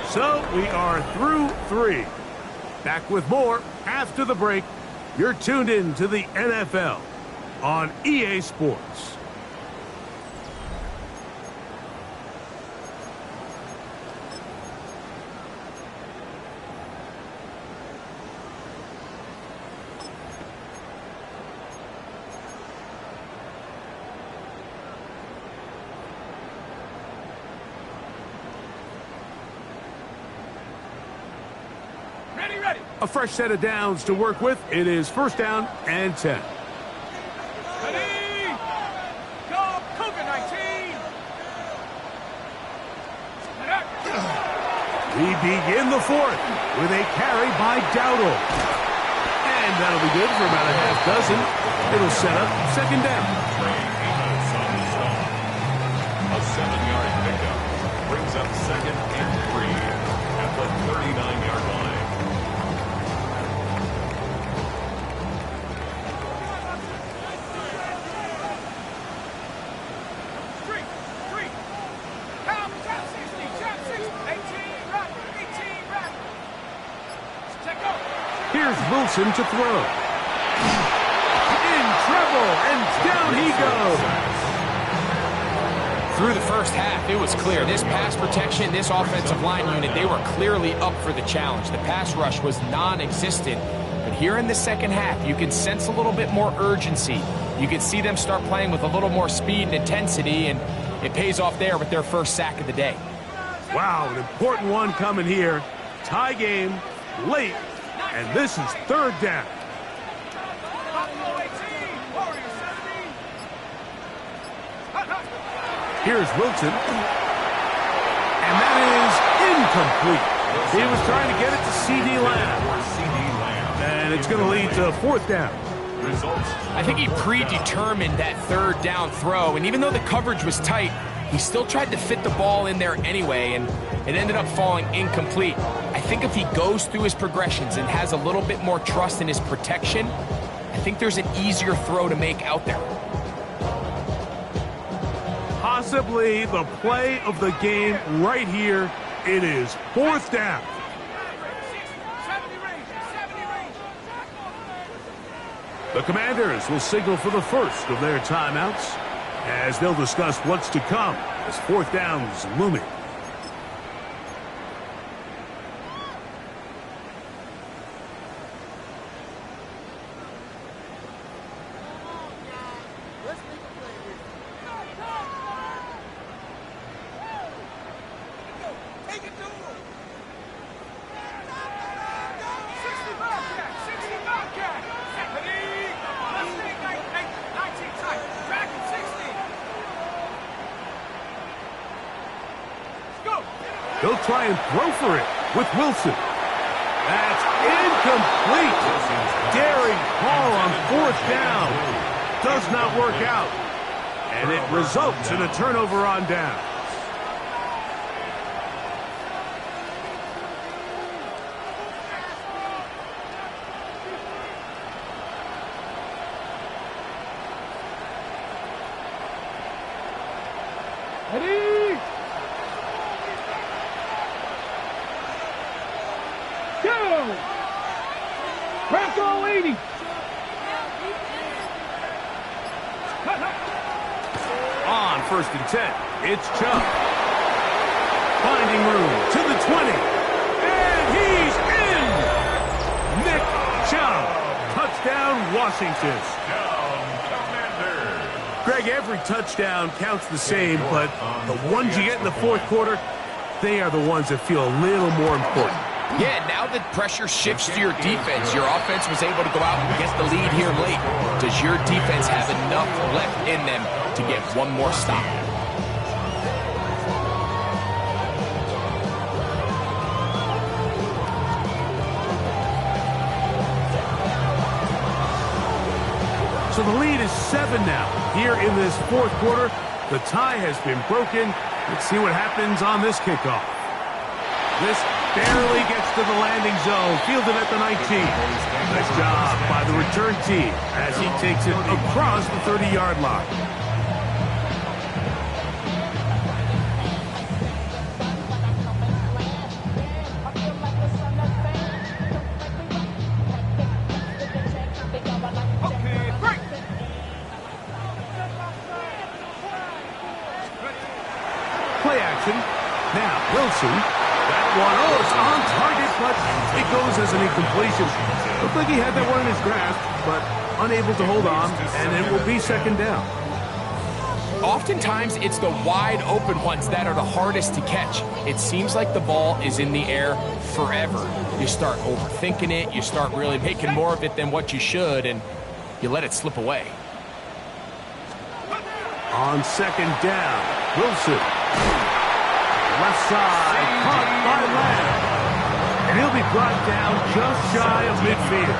G: So we are through 3. Back with more after the break. You're tuned in to the NFL on EA Sports.
E: Ready, ready.
G: A fresh set of downs to work with. It is 1st down and 10.
E: Ready. Go, Cougar 19.
G: We begin the 4th with a carry by Dowdle. And that'll be good for about a half dozen. It'll set up 2nd down.
F: A 7-yard pickup brings up 2nd and 3 at the 39-yard line.
G: Here's Wilson to throw. In trouble, and down he goes.
H: Through the first half, it was clear. This pass protection, this offensive line unit, they were clearly up for the challenge. The pass rush was non-existent. But here in the second half, you can sense a little bit more urgency. You can see them start playing with a little more speed and intensity, and it pays off there with their first sack of the day.
G: Wow, an important one coming here. Tie game, late, and this is 3rd down. Here's Wilson. And that is incomplete. He was trying to get it to C.D. Lamb. And it's going to lead to 4th down.
H: I think he predetermined that 3rd down throw, and even though the coverage was tight, he still tried to fit the ball in there anyway, and it ended up falling incomplete. I think if he goes through his progressions and has a little bit more trust in his protection, I think there's an easier throw to make out there.
G: Possibly the play of the game right here. It is 4th down. The Commanders will signal for the first of their timeouts as they'll discuss what's to come as 4th down is looming. He'll try and throw for it with Wilson. That's incomplete. Daring call on 4th down. Does not work out. And it results in a turnover on down.
E: Ready? Go! Bronco 80!
G: On 1st and 10, it's Chubb. Finding room to the 20. And he's in! Nick Chubb. Touchdown, Washington. Greg, every touchdown counts the same, but the ones you get in the 4th quarter, they are the ones that feel a little more important.
H: Yeah, now that pressure shifts to your defense, your offense was able to go out and get the lead here late. Does your defense have enough left in them to get one more stop?
G: So the lead is 7 now. Here in this 4th quarter, the tie has been broken. Let's see what happens on this kickoff. This barely gets to the landing zone, fielded at the 19. Nice job by the return team as he takes it across the 30-yard line. Play action. Now, Wilson. That one, it's on target, but it goes as an incompletion. Looked like he had that one in his grasp, but unable to hold on, and it will be 2nd down.
H: Oftentimes, it's the wide open ones that are the hardest to catch. It seems like the ball is in the air forever. You start overthinking it, you start really making more of it than what you should, and you let it slip away.
G: On 2nd down, Wilson. Left side, caught by Lamb. And he'll be brought down just shy of midfield.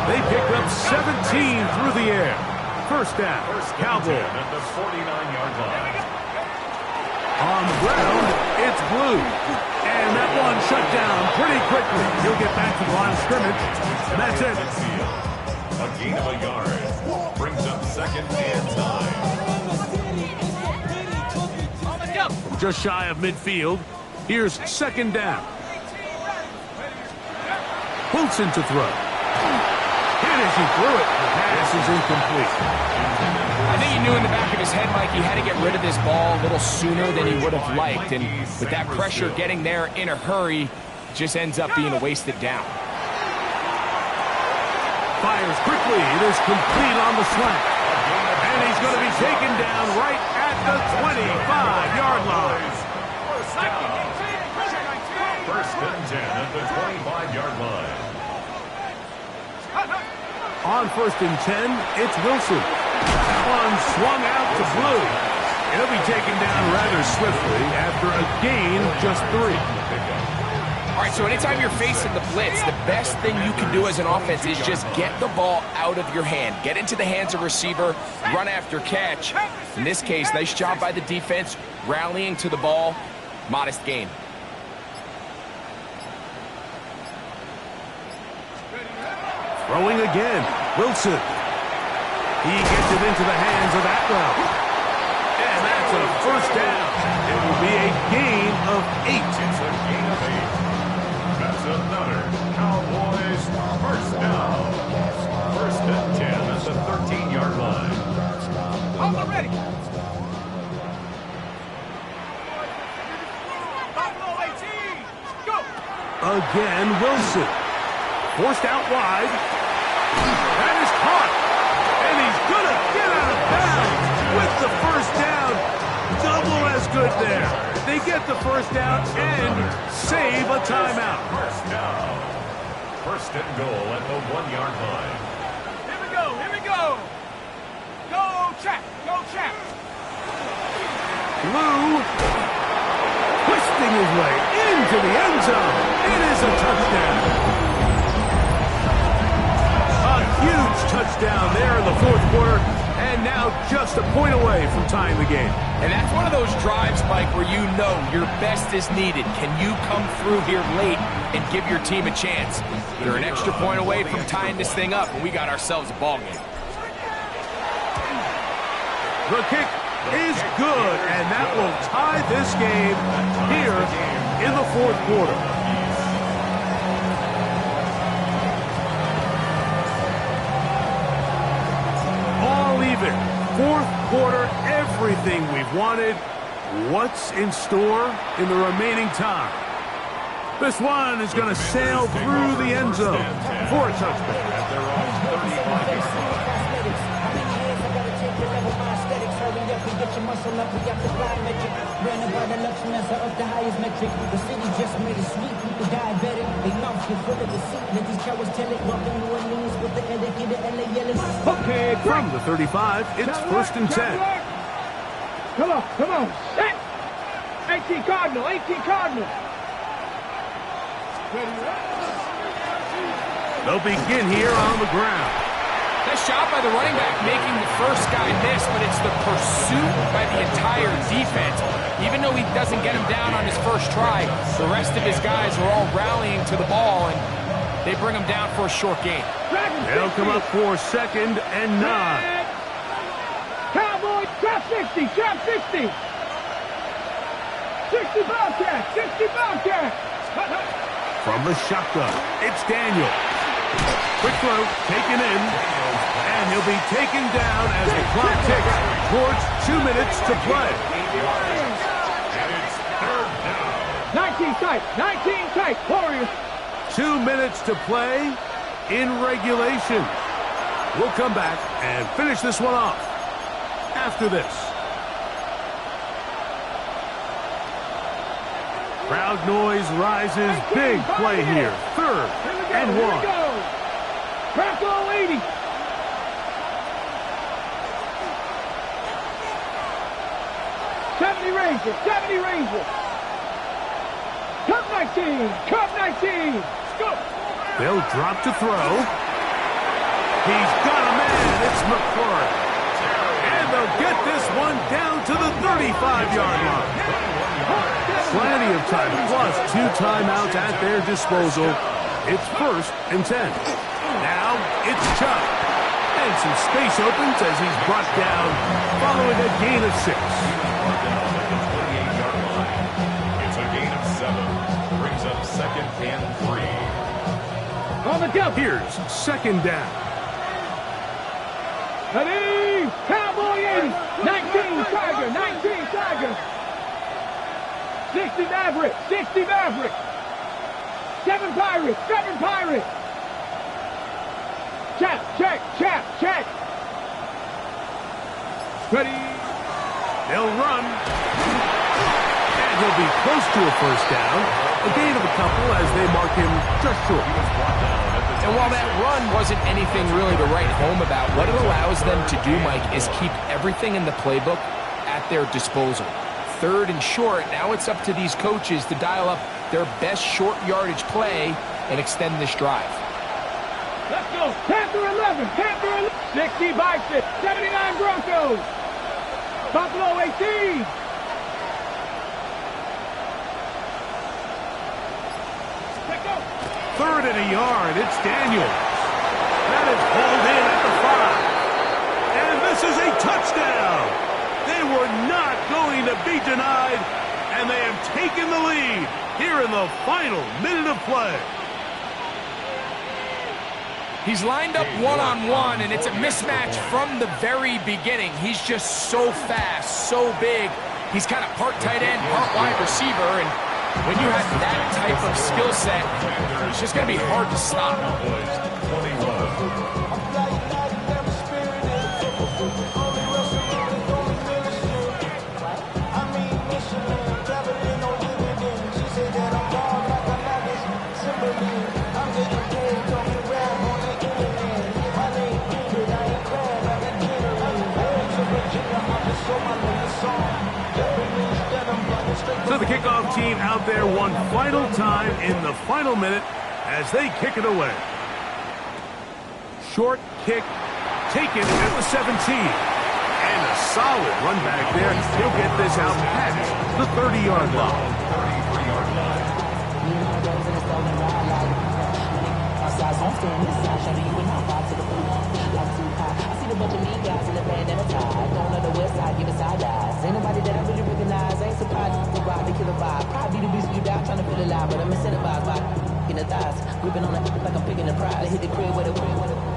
G: They pick up 17 through the air. 1st down, Cowboys.
F: At the 49-yard line.
G: On the ground, it's Blue. And that one shut down pretty quickly. He'll get back to the line of scrimmage. And that's it.
F: A gain of a yard. Brings up 2nd and 9.
G: Just shy of midfield. Here's 2nd down. Wilson to throw. And as he threw it, the pass is incomplete.
H: I think he knew in the back of his head, Mike, he had to get rid of this ball a little sooner than he would have liked. And with that pressure getting there in a hurry, it just ends up being a wasted down.
G: Fires quickly. It is complete on the slant. And he's going to be taken down right at the 25-yard line.
F: 1st and 10 at the 25-yard line.
G: On 1st and 10, it's Wilson. That one swung out to Blue. He'll be taken down rather swiftly after a gain just 3.
H: All right, so anytime you're facing the blitz, the best thing you can do as an offense is just get the ball out of your hand. Get into the hands of receiver, run after catch. In this case, nice job by the defense, rallying to the ball. Modest gain.
G: Throwing again, Wilson. He gets it into the hands of Atwell. And that's a 1st down. It will be a gain of 8.
F: It's a gain of 8. That's another Cowboys 1st down. 1st and 10 at the 13-yard line.
E: I'm ready. Go.
G: Again, Wilson. Forced out wide. That is caught. And he's going to get out of bounds with the 1st down. Double as good there. They get the 1st down and save a timeout.
F: 1st down. 1st and goal at the 1-yard line.
E: Here we go. Here we go. Go, Chap. Go, Chap.
G: Blue. Twisting his way into the end zone. It is a touchdown. A huge touchdown there in the fourth quarter. And now just a point away from tying the game.
H: And that's one of those drives, Mike, where you know your best is needed. Can you come through here late and give your team a chance? They're an extra point away from tying this thing up, and we got ourselves a ball game.
G: The kick is good, and that will tie this game here in the fourth quarter. All even. Fourth quarter, everything we've wanted. What's in store in the remaining time? This one is going to sail through the end zone for a touchback.
F: At their own 35-yard line.
G: Okay, from the 35, it's first and 10.
E: Come on. Set. 18 Cardinal.
G: They'll begin here on the ground.
H: Nice job by the running back making the first guy miss, but it's the pursuit by the entire defense. Even though he doesn't get him down on his first try, the rest of his guys are all rallying to the ball, and they bring him down for a short gain.
G: They'll come up for second and 9.
E: Cowboys, trap 60. 60 Bobcat.
G: From the shotgun, it's Daniel. Quick throw, taken in, and he'll be taken down as the clock ticks towards 2 minutes to play.
F: And it's third down.
E: 19 tight, Warriors.
G: 2 minutes to play in regulation. We'll come back and finish this one off after this. Crowd noise rises. Big play here. Third and 1.
E: Crackle 80. Ranger. Cup 19. Go.
G: They'll drop to throw. He's got a man. It's McClure. And they'll get this one down to the 35-yard line. Plenty of time, plus 2 timeouts at their disposal. It's first and 10. Now it's Chubb. And some space opens as he's brought down following a gain of 6.
F: It's a gain of 7. Brings up second and 3.
E: On the jump.
G: Here's second down.
E: Ready, Cowboy 80. 19 Tiger. 60 Maverick. 7 Pirates. Check. Ready.
G: They'll run. And he'll be close to a first down. A gain of a couple as they mark him just short.
H: And while that run wasn't anything really to write home about, what it allows them to do, Mike, is keep everything in the playbook at their disposal. Third and short, now it's up to these coaches to dial up their best short yardage play and extend this drive.
E: Let's go. Panther 11. 60 Bison. 79 Broncos. Buffalo 18. Let's go.
G: Third and a yard. It's Daniels. That is pulled in at the 5. And this is a touchdown. They were not going to be denied, and they have taken the lead here in the final minute of play.
H: He's lined up one-on-one, and it's a mismatch from the very beginning. He's just so fast, so big. He's kind of part tight end, part wide receiver, and when you have that type of skill set, it's just going to be hard to stop.
F: 21.
G: So the kickoff team out there one final time in the final minute as they kick it away. Short kick taken at the 17. And a solid run back there. He'll get this out past the 30-yard line.
I: Ain't nobody that I really recognize. Ain't surprised to ride the killer vibe. Probably the beast you die trying to feel alive, but I'm incentivized by in the thighs, gripping on it like I'm picking a prize. They hit the crib with a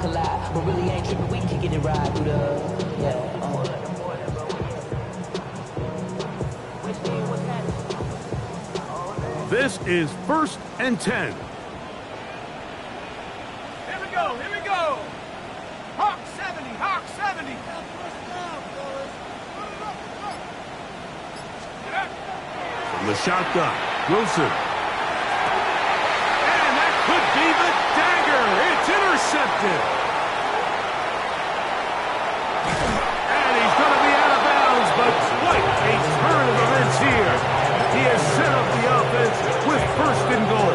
I: collide, but really ain't tripping. We kicking it right through the
G: This is 1st and 10.
E: Here we go, here we go. Hawk 70, Hawk 70.
G: From the shotgun, Wilson. And that could be the dagger. It's intercepted. And he's going to be out of bounds, but quite a turn of events here. He has set up the offense with 1st and goal.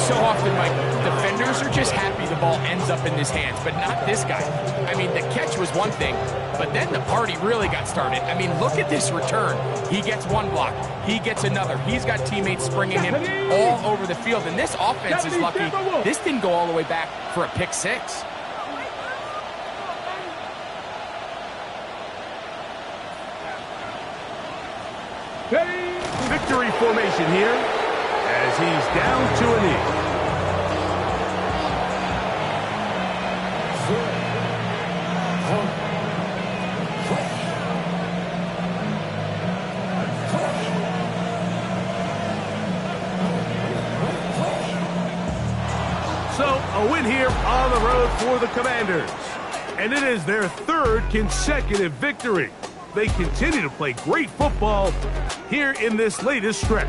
H: So often, Mike, defenders are just happy the ball ends up in his hands, but not this guy. I mean, the catch was one thing, but then the party really got started. I mean, look at this return. He gets one block. He gets another. He's got teammates springing him all over the field, and this offense is lucky. This didn't go all the way back for a pick 6.
G: Victory formation here as he's down to a knee. So, a win here on the road for the Commanders. And it is their 3rd consecutive victory. They continue to play great football here in this latest stretch.